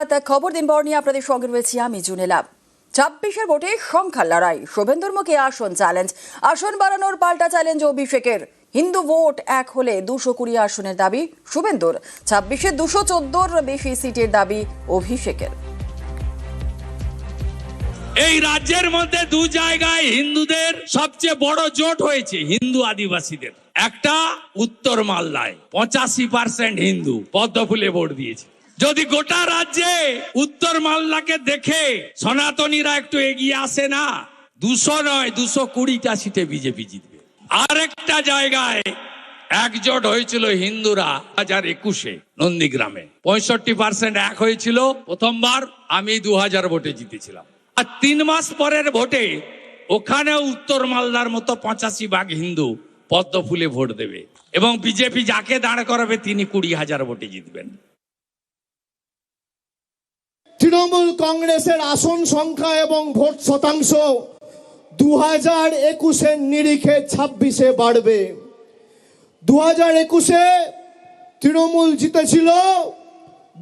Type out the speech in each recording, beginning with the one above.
খবর দিনভর নিয়ে আপনাদের সঙ্গে রয়েছি আমি জুনেলা। 26-এর ভোটে সংখ্যার লড়াই, শুভেন্দুর মুখে আসন চ্যালেঞ্জ, আসন বাড়ানোর পাল্টা চ্যালেঞ্জ অভিষেকের। হিন্দু ভোট এক হলে 220 আসনের দাবি শুভেন্দুর, 26-এ 214-র বেশি সিটের দাবি অভিষেকের। এই রাজ্যের মধ্যে দু জায়গায় হিন্দুদের সবচেয়ে বড় জোট হয়েছে, হিন্দু আদিবাসীদের। একটা উত্তর মালদায় 85% হিন্দু পদ্মফুলে ভোট দিয়েছে। যদি গোটা রাজ্যে উত্তর মালদাকে দেখে সনাতনীরা একটু এগিয়ে আসে না, 200 নয় 220টা সিটে বিজেপি জিতবে। আর একটা জায়গায় একজোট হয়েছিল হিন্দুরা 2021-এ নন্দীগ্রামে 65% এক হয়েছিল। প্রথমবার আমি 2000 ভোটে জিতেছিলাম। আর 3 মাস পরের ভোটে ওখানেও উত্তর মালদার মতো 85% হিন্দু পদ্মফুলে ভোট দেবে এবং বিজেপি যাকে দাঁড় করাবে তিনি 20,000 ভোটে জিতবেন। তৃণমূল কংগ্রেসের আসন সংখ্যা এবং ভোট শতাংশ 2021-এর নিরিখে 26-এ বাড়বে। 2021-এ তৃণমূল জিতেছিল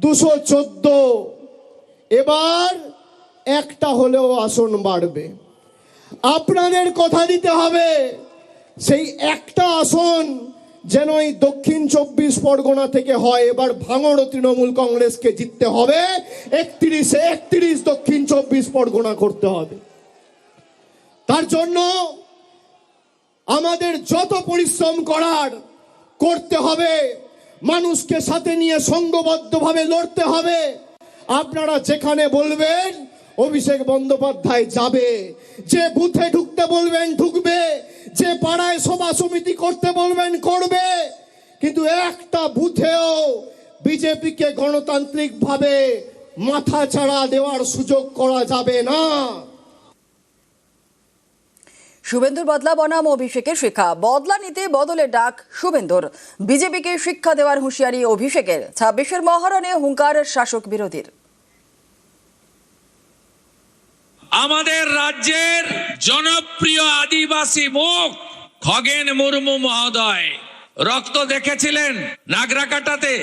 214, এবার একটা হলেও আসন বাড়বে। আপনাদের কথা দিতে হবে সেই একটা আসন যেন এই দক্ষিণ 24 পরগনা থেকে হয়। এবার ভাঙড় তৃণমূল কংগ্রেসকে জিততে হবে, 31-এ 31 দক্ষিণ 24 পরগনা করতে হবে। তার জন্য আমাদের যত পরিশ্রম করার করতে হবে, মানুষকে সাথে নিয়ে সংঘবদ্ধভাবে লড়তে হবে। আপনারা যেখানে বলবেন অভিষেক বন্দ্যোপাধ্যায় যাবে, যে বুথে ঢুকতে বলবেন ঢুকবে, যে পাড়ায় সভা সমিতি করতে বলবেন করবে, কিন্তু একটা বুথেও বিজেপিকে গণতান্ত্রিকভাবে মাথা ছাড়া দেওয়ার সুযোগ করা যাবে না। শুভেন্দুর বদলা বনাম অভিষেকের শিক্ষা, বদলা নিতে বদলের ডাক শুভেন্দুর, বিজেপিকে শিক্ষা দেওয়ার হুঁশিয়ারি অভিষেকের। 26-এর মহারণে হুঙ্কার শাসক বিরোধীর। আমাদের রাজ্যের জনপ্রিয় আদিবাসী মুখ খগেন মুর্মু মহোদয় রক্ত দেখেছিলেন নাগরাকাটাতে।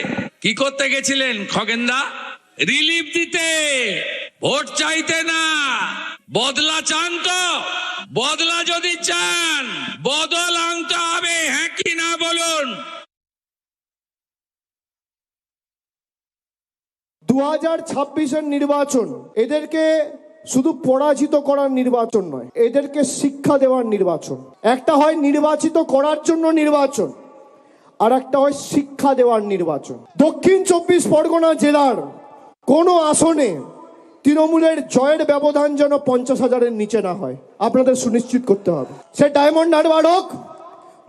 কি করতে গেছিলেন খগেনদা? রিলিফ দিতে, ভোট চাইতে না। বদলা চান তো? বদলা যদি চান বদল আনতে হবে, হ্যাঁ কি না বলুন। 2026-এর নির্বাচন এদেরকে শুধু পরাজিত করার নির্বাচন নয়, এদেরকে শিক্ষা দেওয়ার নির্বাচন। একটা হয় নির্বাচিত করার জন্য নির্বাচন, আর একটা হয় শিক্ষা দেওয়ার নির্বাচন। দক্ষিণ 24 পরগনা জেলার কোনো আসনে তৃণমূলের জয়ের ব্যবধান যেন 50,000-এর নিচে না হয়, আপনাদের সুনিশ্চিত করতে হবে। সে ডায়মন্ড হারবার হোক,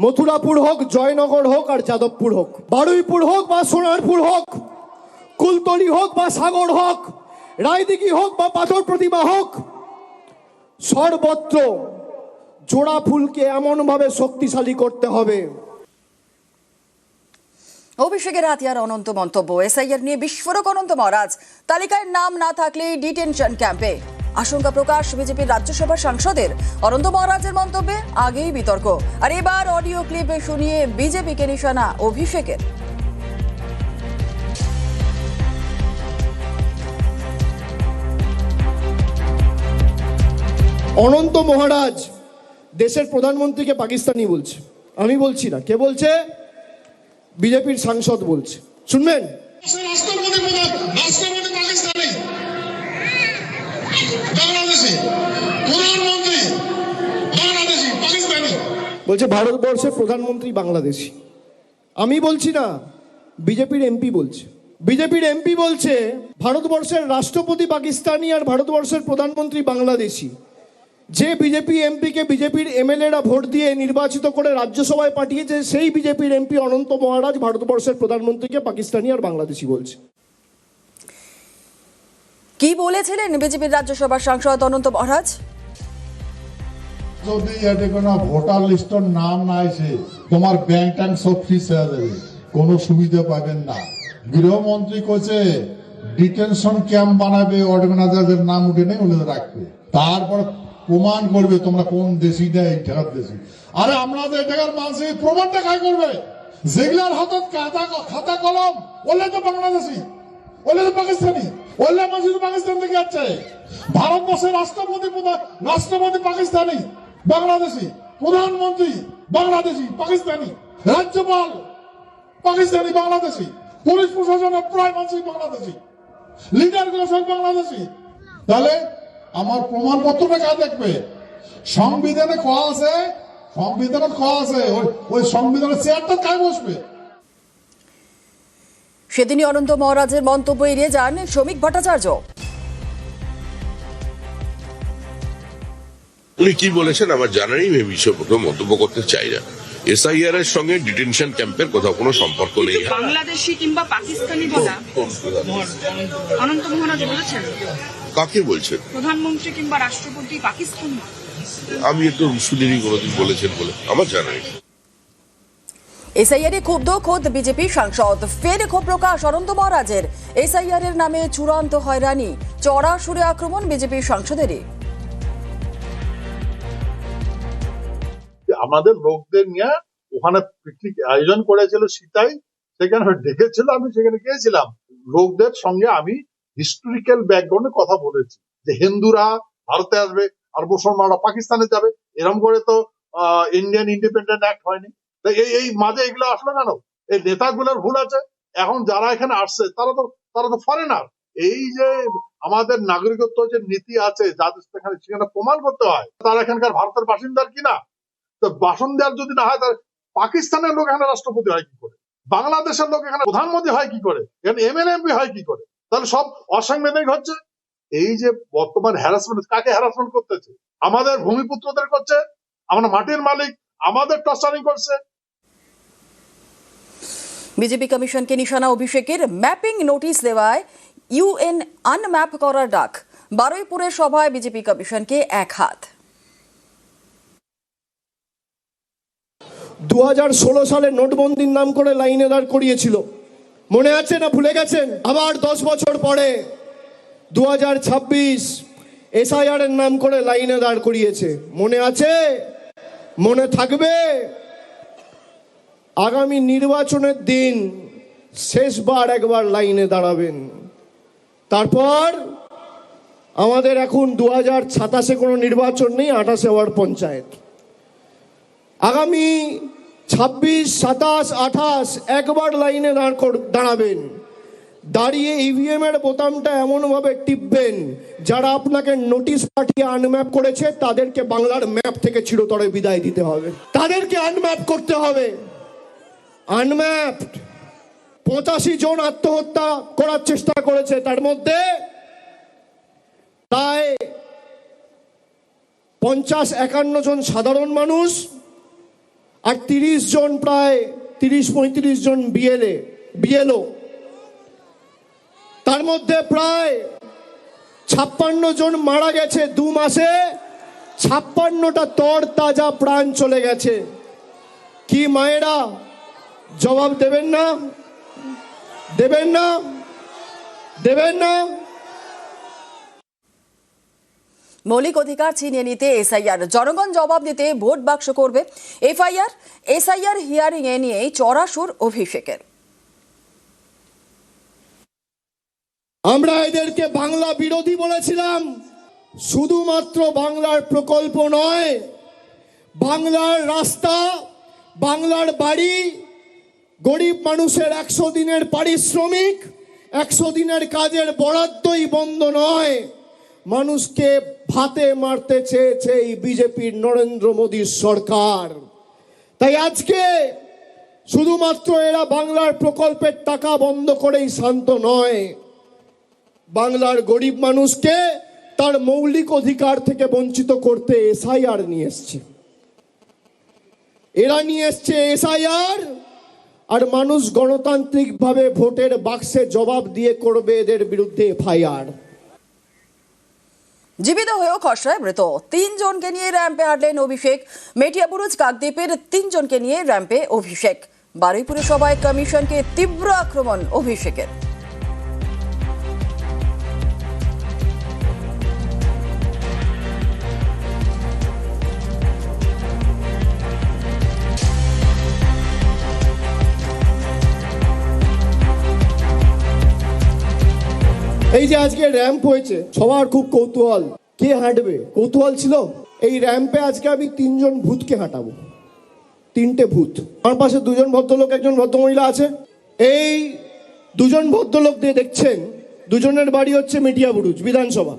মথুরাপুর হোক, জয়নগর হোক আর যাদবপুর হোক, বারুইপুর হোক বা সোনারপুর হোক, কুলতলি হোক বা সাগর হোক, রায়দিঘি হোক বা পাথর প্রতিমা হোক, সর্বত্র জোড়া ফুলকে এমন ভাবে শক্তিশালী করতে হবে। অভিষেকের হাতিয়ার অনন্ত মন্তব্য, এসআইআর নিয়ে বিস্ফোরক অনন্ত মহারাজ, তালিকায় নাম না থাকলেই ডিটেনশন ক্যাম্পে। আশঙ্কা প্রকাশ বিজেপির রাজ্যসভার সাংসদের, অনন্ত মহারাজের মন্তব্যে আগেই বিতর্ক। আর এবার অডিও ক্লিপে শুনিয়ে বিজেপিকে নিশানা অভিষেকের। অনন্ত মহারাজ দেশের প্রধানমন্ত্রীকে পাকিস্তানি বলছে, আমি বলছি না। কে বলছে? বিজেপির সাংসদ বলছে, শুনবেন। বলছে ভারতবর্ষের প্রধানমন্ত্রী বাংলাদেশি। আমি বলছি না, বিজেপির এমপি বলছে। বিজেপির এমপি বলছে ভারতবর্ষের রাষ্ট্রপতি পাকিস্তানি আর ভারতবর্ষের প্রধানমন্ত্রী বাংলাদেশি। যে বিজেপি এমপিকে বিজেপির এমএলএরা ভোট দিয়ে নির্বাচিত করে রাজ্যসভায় পাঠিয়েছে, সেই বিজেপির এমপি অনন্ত মহারাজ ভারতবর্ষের প্রধানমন্ত্রীকে পাকিস্তানি আর বাংলাদেশি বলছে। কি বলেছিলেন বিজেপির রাজ্যসভার সাংসদ অনন্ত মহারাজ? যদি এতে কোনো ভোটার লিস্টের নাম না আসে, তোমার ব্যাংক ট্যাঙ্ক সব ফ্রিজ হয়ে যাবে, কোনো সুবিধা পাবেন না। গৃহমন্ত্রী কইছে ডিটেনশন ক্যাম্প বানাবে, অর্গানাইজারদের নাম উঠে নেই ওদের রাখবে, তারপর প্রমাণ করবে তোমরা কোন দেশি না এই ঢাকার দেশি। আরে আমরা তো এই ঢাকার মানুষের প্রমাণটা কাজ করবে? যেগুলার হাতত খাতা কলম ওলে তো বাংলাদেশি, ওলে তো পাকিস্তানি। ওল্লা মসজিদ পাকিস্তান থেকে যাচ্ছে, ভারতবর্ষের রাষ্ট্রপতি পাকিস্তানি বাংলাদেশি, প্রধানমন্ত্রী বাংলাদেশি পাকিস্তানি, রাজ্যপাল পাকিস্তানি বাংলাদেশি, পুলিশ প্রশাসনের প্রায় মানুষই বাংলাদেশি, লিডার গুলো সব বাংলাদেশি। তাহলে আমার প্রমাণপত্রটা কাজ দেখবে? সংবিধানে খোয়া আছে, ওই সংবিধানের চেয়ারটা কাজ বসবে। সেদিনই অনন্ত মহারাজের মন্তব্য এড়িয়ে যান শ্রমিক ভট্টাচার্য। উনি কি বলেছেন আমার জানা নেই, আমি বিষয়ে প্রথম মন্তব্য করতে চাই না। এসআইআর এর সঙ্গে ডিটেনশন ক্যাম্পের কোথাও কোনো সম্পর্ক নেই। বাংলাদেশি কিংবা পাকিস্তানি বলা অনন্ত মহারাজ বলেছেন। কাকে বলছেন? প্রধানমন্ত্রী কিংবা রাষ্ট্রপতি পাকিস্তানি। আমি তো শুনিনি কোনোদিন বলেছেন বলে, আমার জানা নেই। এসআইআরে ক্ষুব্ধ খোদ বিজেপি সাংসদ, ফের ক্ষোভ প্রকাশ অনন্ত মহারাজের। এসআইআর এর নামে চূড়ান্ত হয়রানি, চড়া সুরে আক্রমণ বিজেপি সাংসদেরই। আমাদের লোকদের নিয়ে ওখানে পিকনিক আয়োজন করেছিল সীতাই, সেখানে ডেকেছিল, আমি সেখানে গিয়েছিলাম। লোকদের সঙ্গে আমি হিস্টোরিক্যাল ব্যাকগ্রাউন্ডে কথা বলেছি যে হিন্দুরা ভারতে আসবে আর মুসলমানরা পাকিস্তানে যাবে, এরকম করে তো ইন্ডিয়ান ইন্ডিপেন্ডেন্ট অ্যাক্ট হয়নি। এই মাঝে এগুলো আসলো কেন? এই নেতাগুলোর ভুল আছে। এখন যারা এখানে আসছে তারা তো ফরেনার। এই যে আমাদের নাগরিকত্ব যে নীতি আছে যাদের সেখানে প্রমাণ করতে হয় তারা এখানকার ভারতের বাসিন্দার কিনা। তো বাসিন্দার যদি না হয় তাহলে পাকিস্তানের লোক এখানে রাষ্ট্রপতি হয় কি করে? বাংলাদেশের লোক এখানে প্রধানমন্ত্রী হয় কি করে? এখানে এমএলএ এমপি হয় কি করে? তাহলে সব অসাংবিধানিক হচ্ছে। এই যে বর্তমান হ্যারাসমেন্ট, কাকে হ্যারাসমেন্ট করতেছে? আমাদের ভূমিপুত্রদের করছে, আমরা মাটির মালিক, আমাদের টর্চারিং করছে। বিজেপি কমিশনকে নিশানা অভিষেকের, ম্যাপিং নোটিশ দেওয়ায় ইউএন আনম্যাপ করার ডাক। বারুইপুরের সভায় বিজেপি কমিশনকে এক হাত। 2016 সালে নোটবন্দির নাম করে লাইনে দাঁড় করিয়েছিল, মনে আছে না ভুলে গেছেন? আবার 10 বছর পরে 2026 এসআইআর এর নাম করে লাইনে দাঁড় করিয়েছে, মনে আছে? মনে থাকবে? আগামী নির্বাচনের দিন শেষবার একবার লাইনে দাঁড়াবেন। তারপর আমাদের এখন 2027-এ কোনো নির্বাচন নেই, 28-এ আবার পঞ্চায়েত। আগামী 26, 27, 28 একবার লাইনে দাঁড়াবেন। দাঁড়িয়ে ইভিএম এর বোতামটা এমনভাবে টিপবেন যারা আপনাকে নোটিশ পাঠিয়ে আনম্যাপ করেছে তাদেরকে বাংলার ম্যাপ থেকে চিরতরে বিদায় দিতে হবে। তাদেরকে আনম্যাপ করতে হবে। আনম্যাপ 85 জন আত্মহত্যা করার চেষ্টা করেছে, তার মধ্যে প্রায় 50-51 জন সাধারণ মানুষ আর 30 জন, প্রায় 30-35 জন বিএলও। তার মধ্যে প্রায় 56 জন মারা গেছে 2 মাসে। 56টা তর তাজা প্রাণ চলে গেছে। কি মায়েরা জবাব দেবেন না? দেবেন না? দেবেন না? মৌলিক অধিকার ছিনিয়ে নিতে এসআইআর, জনগণ জবাব দিতে ভোট বাক্স করবে। এসআইআর হিয়ারিং এ নিয়েই চড়া সুর অভিষেকের। আমরা এদেরকে বাংলা বিরোধী বলেছিলাম। শুধুমাত্র বাংলার প্রকল্প নয়, বাংলার রাস্তা, বাংলার বাড়ি, গরিব মানুষের 100 দিনের পারিশ্রমিক, 100 দিনের কাজের বরাদ্দই বন্ধ নয়। মানুষকে ভাতে মারতে চেয়েছে এই বিজেপির নরেন্দ্র মোদীর সরকার। তাই আজকে শুধুমাত্র এরা বাংলার প্রকল্পের টাকা বন্ধ করেই শান্ত নয়, বাংলার গরিব মানুষকে তার মৌলিক অধিকার থেকে বঞ্চিত করতে এসআইআর নিয়ে এসছে। এরা নিয়ে এসছে এসআইআর, আর মানুষ গণতান্ত্রিকভাবে ভোটের বাক্সে জবাব দিয়ে করবে এদের বিরুদ্ধে এফআইআর। জীবিত হয়েও খসড়ায় মৃত 3 জনকে নিয়ে র্যাম্পে হাঁটলেন অভিষেক। মেটিয়াবুরুজ কাকদ্বীপের 3 জনকে নিয়ে র্যাম্পে অভিষেক। বারুইপুরের সভায় কমিশনকে তীব্র আক্রমণ অভিষেকের। এই যে আজকে র্যাম্প হয়েছে, সবার খুব কৌতূহল, কে হাঁটবে কৌতূহল ছিল। এই র্যাম্পে আজকে আমি 3 জন ভূতকে হাঁটাবো, 3টে ভূত। আমার পাশে 2 জন ভদ্রলোক, 1 জন ভদ্রমহিলা আছে। এই 2 জন ভদ্রলোক দিয়ে দেখছেন, 2 জনের বাড়ি হচ্ছে মেটিয়াবুরুজ বিধানসভা,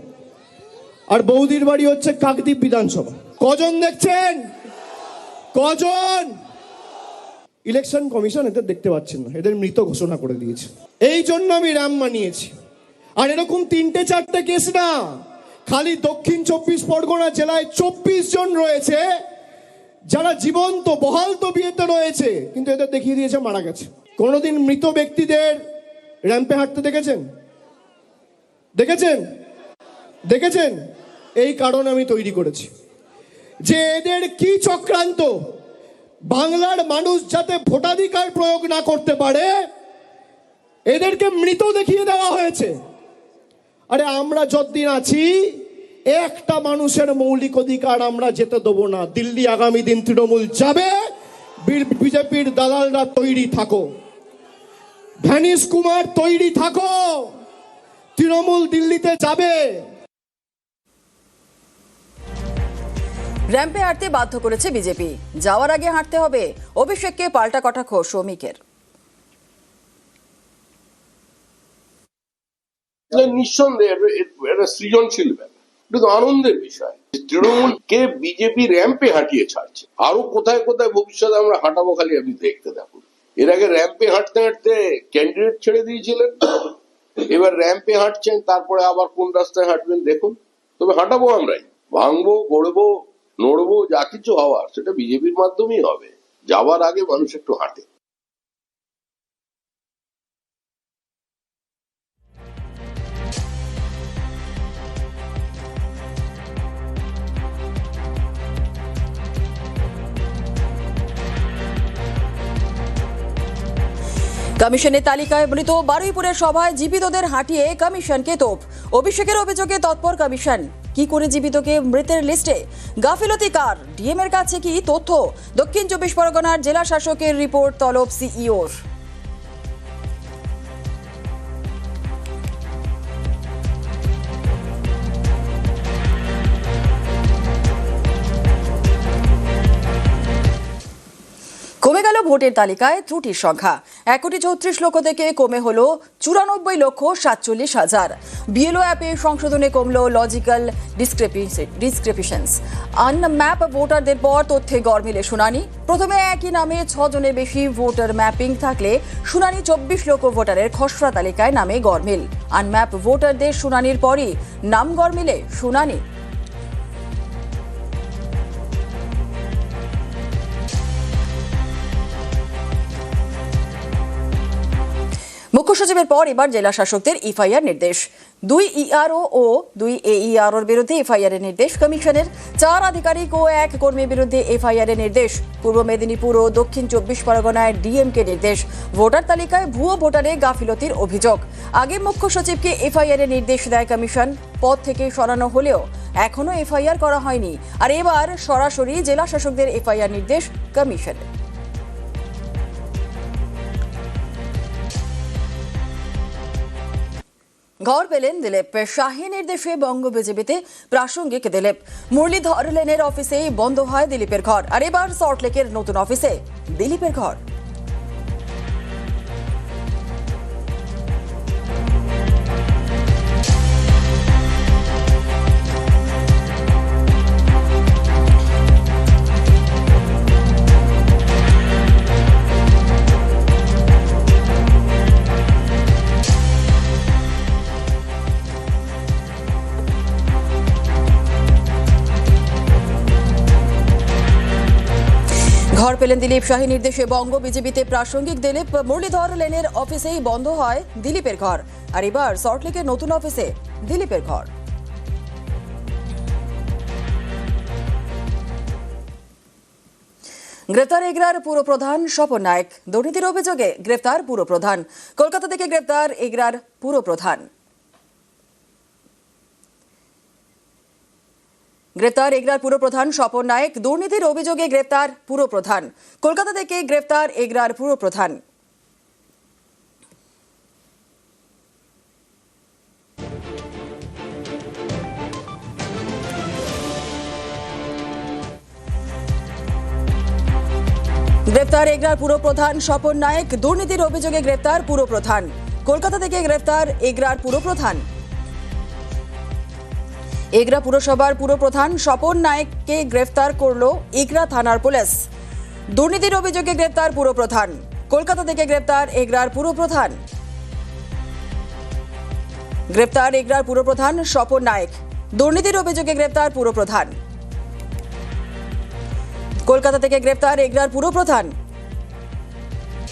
আর বৌদির বাড়ি হচ্ছে কাকদ্বীপ বিধানসভা। কজন দেখছেন? কজন? ইলেকশন কমিশন এদের দেখতে পাচ্ছেন না, এদের মৃত ঘোষণা করে দিয়েছে। এই জন্য আমি র্যাম্প বানিয়েছি। আর এরকম 3-4টে কেস না, খালি দক্ষিণ 24 পরগনা জেলায় 24 জন রয়েছে যারা জীবন্ত বহাল তবিয়তে রয়েছে, কিন্তু এদের দেখিয়ে দিয়েছে মারা গেছে। কোনোদিন মৃত ব্যক্তিদের র্যাম্পে হাঁটতে দেখেছেন? দেখেছেন? দেখেছেন? এই কারণ আমি তৈরি করেছি যে এদের কি চক্রান্ত, বাংলার মানুষ যাতে ভোটাধিকার প্রয়োগ না করতে পারে এদেরকে মৃত দেখিয়ে দেওয়া হয়েছে। আরে আমরা যতদিন আছি একটা মানুষের মৌলিক অধিকার আমরা যেতে দেবো না। দিল্লি আগামী দিন তৃণমূল যাবে, বিজেপির দালালরা তৈরি থাকো, ভ্যানিশ কুমার তৈরি থাকো, তৃণমূল দিল্লিতে যাবে। র্যাম্পে হাঁটতে বাধ্য করেছে বিজেপি, যাওয়ার আগে হাঁটতে হবে, অভিষেককে পাল্টা কটাক্ষ শ্রমিকের। নিঃসন্দেহে একটা সৃজনশীল ব্যাপার, এটা তো আনন্দের বিষয়। তৃণমূলকে বিজেপি র্যাম্পে হাঁটিয়ে ছাড়ছে, আরো কোথায় কোথায় ভবিষ্যতে আমরা হাঁটাবো খালি আপনি দেখতে থাকুন। এর আগে র্যাম্পে হাঁটতে হাঁটতে ক্যান্ডিডেট ছেড়ে দিয়েছিলেন, এবার র্যাম্পে হাঁটছেন, তারপরে আবার কোন রাস্তায় হাঁটবেন দেখুন। তবে হাঁটাবো আমরাই, ভাঙবো, গড়বো, নড়বো, যা কিছু হওয়ার সেটা বিজেপির মাধ্যমেই হবে। যাওয়ার আগে মানুষ একটু হাঁটে। কমিশনের তালিকায় মৃত বারুইপুরের সভায় জীবিতদের হাঁটিয়ে কমিশনকে তোপ। অভিষেকের অভিযোগে তৎপর কমিশন। কি করে জীবিতকে মৃতের লিস্টে? গাফিলতি কার? ডিএম এর কাছে কি তথ্য? দক্ষিণ 24 পরগনার জেলা শাসকের রিপোর্ট তলব সিইওর। কমে গেল ভোটের তালিকায় ত্রুটির সংখ্যা। 1,34,00,000 থেকে কমে হলো 94,47,000। বিএলও অ্যাপে সংশোধনে কমলো লজিক্যাল ডিসক্রিপেন্স। আনম্যাপ ভোটারদের পর তথ্যে গড়মিলে শুনানি। প্রথমে একই নামে 6 জনের বেশি ভোটার ম্যাপিং থাকলে শুনানি 24 লক্ষ ভোটারের খসড়া তালিকায় নামে গড়মিল। আনম্যাপ ভোটারদের শুনানির পরই নাম গড়মিলে শুনানি। মুখ্য সচিবের পর এবার জেলা শাসকদের এফআইআর নির্দেশ। 2 ইআরও ও 2 এইআরওর বিরুদ্ধে এফআইআর এর নির্দেশ কমিশনের। 4 আধিকারিক ও 1 কর্মীর বিরুদ্ধে এফআইআর এর নির্দেশ। পূর্ব মেদিনীপুর ও দক্ষিণ 24 পরগনায় ডিএমকে নির্দেশ। ভোটার তালিকায় ভুয়ো ভোটারে গাফিলতির অভিযোগ। আগে মুখ্য সচিবকে এফআইআর এর নির্দেশ দেয় কমিশন। পদ থেকে সরানো হলেও এখনো এফআইআর করা হয়নি। আর এবার সরাসরি জেলা শাসকদের এফআইআর নির্দেশ কমিশনের। ঘর পেলেন দিলীপ। শাহী নির্দেশে বঙ্গ বিজেপিতে প্রাসঙ্গিক দিলীপ। মুরলীধর লেনের অফিসেই বন্ধ হয় দিলীপের ঘর। আর এবার সল্টলেকের নতুন অফিসে দিলীপের ঘর। ঘর পেলেন দিলীপ। শাহী নির্দেশে বঙ্গ বিজেপিতে প্রাসঙ্গিক দিলীপ। মুরলীধর লেনের অফিসেই বন্ধ হয় দিলীপের ঘর। আর এবার সল্টলেকের নতুন অফিসে দিলীপের ঘর। গ্রেফতার এগরার পুরপ্রধান স্বপন নায়েক। দুর্নীতির অভিযোগে গ্রেফতার পুরপ্রধান। কলকাতা থেকে গ্রেফতার এগরার পুরপ্রধান। গ্রেফতার এগরার পুরপ্রধান স্বপন নায়েক। দুর্নীতির অভিযোগে গ্রেফতার পুরপ্রধান। কলকাতা থেকে গ্রেফতার এগরার পুরপ্রধান। গ্রেফতার এগরার পুরপ্রধান স্বপন নায়েক। দুর্নীতির অভিযোগে গ্রেফতার পুরপ্রধান। কলকাতা থেকে গ্রেফতার এগরার পুরপ্রধান। এগরা পুরসভার পুরপ্রধান স্বপন নায়েককে গ্রেফতার করল এগরা থানার পুলিশ। দুর্নীতির অভিযোগে গ্রেফতার পুরপ্রধান। কলকাতা থেকে গ্রেফতার এগরার পুরপ্রধান। গ্রেফতার এগরার পুরপ্রধান স্বপন নায়েক। দুর্নীতির অভিযোগে গ্রেফতার পুরপ্রধান। কলকাতা থেকে গ্রেফতার এগরার পুরপ্রধান।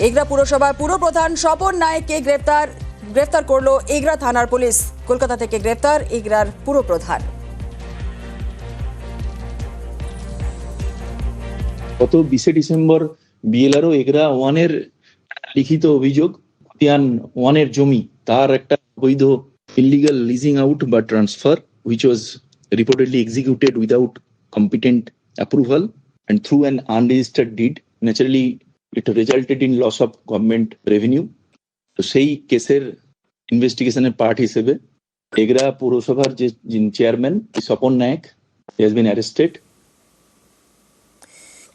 এগরা পুরসভার পুরপ্রধান স্বপন নায়েককে গ্রেফতার করল এগরা থানার পুলিশ। কলকাতা থেকে গ্রেফতার এগরার পুরপ্রধান। গত 20 ডিসেম্বর বিএলআরও এগরা ওয়ানের লিখিত অভিযোগ খতিয়ান ওয়ানের জমি তার একটা বৈধ ইলিগাল লিজিং আউট বা transfer which was reportedly executed without competent approval and through an unregistered deed. Naturally, it resulted in loss of government revenue. তো সেই কেসের ইনভেস্টিগেশনের পার্ট হিসেবে এগরা পৌরসভার যে chairman Swapan Nayek he has been arrested.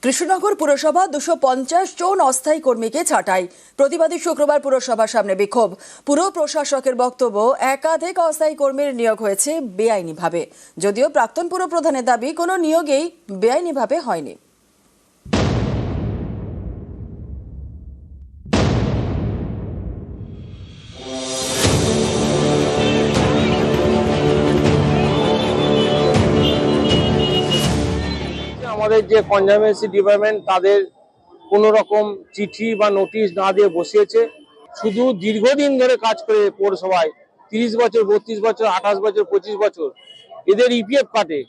Krishnanagar পুরসভা 250 জন অস্থায়ী কর্মীকে ছাঁটাই। প্রতিবাদী শুক্রবার পুরসভার সামনে বিক্ষোভ। পুর প্রশাসকের বক্তব্য, একাধিক অস্থায়ী কর্মীর নিয়োগ হয়েছে বেআইনিভাবে। যদিও প্রাক্তন পুর প্রধানের দাবি, কোনো নিয়োগেই বেআইনিভাবে হয়নি। আমাদের যে কনজারভেন্সি ডিপার্টমেন্ট তাদের কোনো রকম চিঠি বা নোটিশ না দিয়ে বসিয়েছে। শুধু দীর্ঘদিন ধরে কাজ করে পৌরসভায় 30 বছর, 32 বছর, 28 বছর, 25 বছর এদের ইপিএফ কাটে।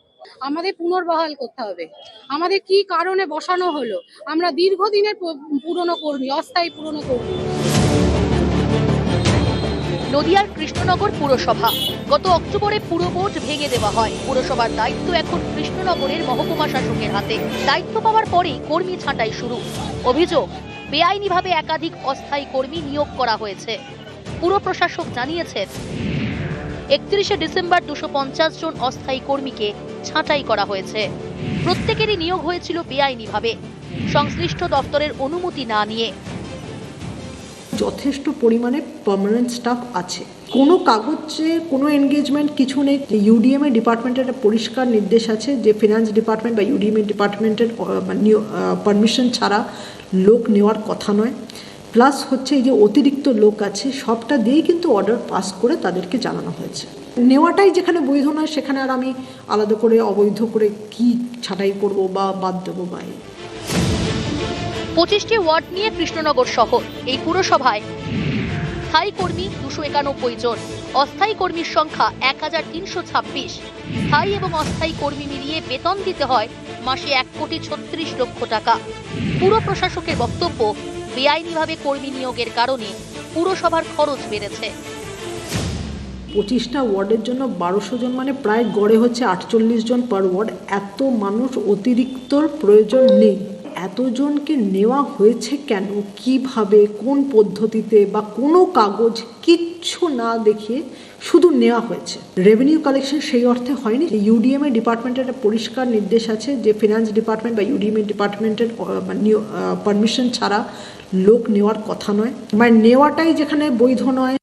আমাদের পুনর্বহাল করতে হবে। আমাদের কি কারণে বসানো হলো? আমরা দীর্ঘদিনের পুরনো কর্মী, অস্থায়ী পুরনো কর্মী। নদিয়ার কৃষ্ণনগর পুরসভা গত অক্টোবরে পুর বোর্ড ভেঙে দেওয়া হয়। পুরসভার দায়িত্ব এখন কৃষ্ণনগরের মহকুমা শাসকের হাতে। দায়িত্ব পাওয়ার পরেই কর্মী ছাঁটাই শুরু। অভিযোগ, বেআইনিভাবে একাধিক অস্থায়ী কর্মী নিয়োগ করা হয়েছে। পুর প্রশাসক জানিয়েছেন, 31 ডিসেম্বর 250 জন অস্থায়ী কর্মীকে ছাঁটাই করা হয়েছে। প্রত্যেকেরই নিয়োগ হয়েছিল বেআইনিভাবে, সংশ্লিষ্ট দপ্তরের অনুমতি না নিয়ে। যথেষ্ট পরিমাণে পার্মানেন্ট স্টাফ আছে। কোনো কাগজে কোনো এনগেজমেন্ট কিছু নেই। ইউডিএমএ ডিপার্টমেন্টের একটা পরিষ্কার নির্দেশ আছে যে ফিনান্স ডিপার্টমেন্ট বা ইউডিএমএ ডিপার্টমেন্টের পারমিশন ছাড়া লোক নেওয়ার কথা নয়। প্লাস হচ্ছে এই যে অতিরিক্ত লোক আছে সবটা দিয়েই কিন্তু অর্ডার পাস করে তাদেরকে জানানো হয়েছে। নেওয়াটাই যেখানে বৈধ নয় সেখানে আর আমি আলাদা করে অবৈধ করে কি ছাঁটাই করব বা বাদ দেবো বা 25টি ওয়ার্ড নিয়ে কৃষ্ণনগর শহর। এই পুরসভায় স্থায়ী কর্মী 291 জন, অস্থায়ী কর্মীর সংখ্যা 1326। স্থায়ী এবং অস্থায়ী কর্মী মিলিয়ে বেতন দিতে হয় মাসে 1,36,00,000 টাকা। পুর প্রশাসকের বক্তব্য, বেআইনিভাবে কর্মী নিয়োগের কারণে পুরসভার খরচ বেড়েছে। 25টা ওয়ার্ডের জন্য 1200 জন মানে প্রায় গড়ে হচ্ছে 48 জন পার ওয়ার্ড। এত মানুষ অতিরিক্ত প্রয়োজন নেই। এতজনকে নেওয়া হয়েছে কেন, কিভাবে, কোন পদ্ধতিতে বা কোনো কাগজ কিচ্ছু না দেখিয়ে শুধু নেওয়া হয়েছে। রেভিনিউ কালেকশন সেই অর্থে হয়নি। ইউডিএমএ ডিপার্টমেন্টের একটা পরিষ্কার নির্দেশ আছে যে ফিনান্স ডিপার্টমেন্ট বা ইউডিএমএ ডিপার্টমেন্টের পারমিশন ছাড়া লোক নেওয়ার কথা নয়। মানে নেওয়াটাই যেখানে বৈধ নয়।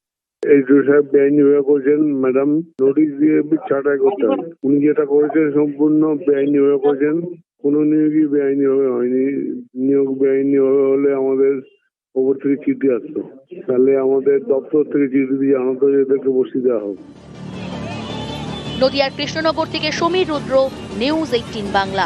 সাহেব বেআইনিভাবে করেছেন, ম্যাডাম নোটিশ দিয়ে ছাঁটাই করতে হবে। উনি যেটা করেছেন সম্পূর্ণ বেআইনিভাবে করেছেন। কোনো নিয়োগই বেআইনিভাবে হয়নি। নিয়োগ বেআইনিভাবে হলে আমাদের ওপর থেকে চিঠি আসতো, তাহলে আমাদের দপ্তর থেকে চিঠি দিয়ে আনত এদেরকে বসিয়ে দেওয়া হোক। নদিয়ার কৃষ্ণনগর থেকে সমীর রুদ্র, নিউজ 18 বাংলা।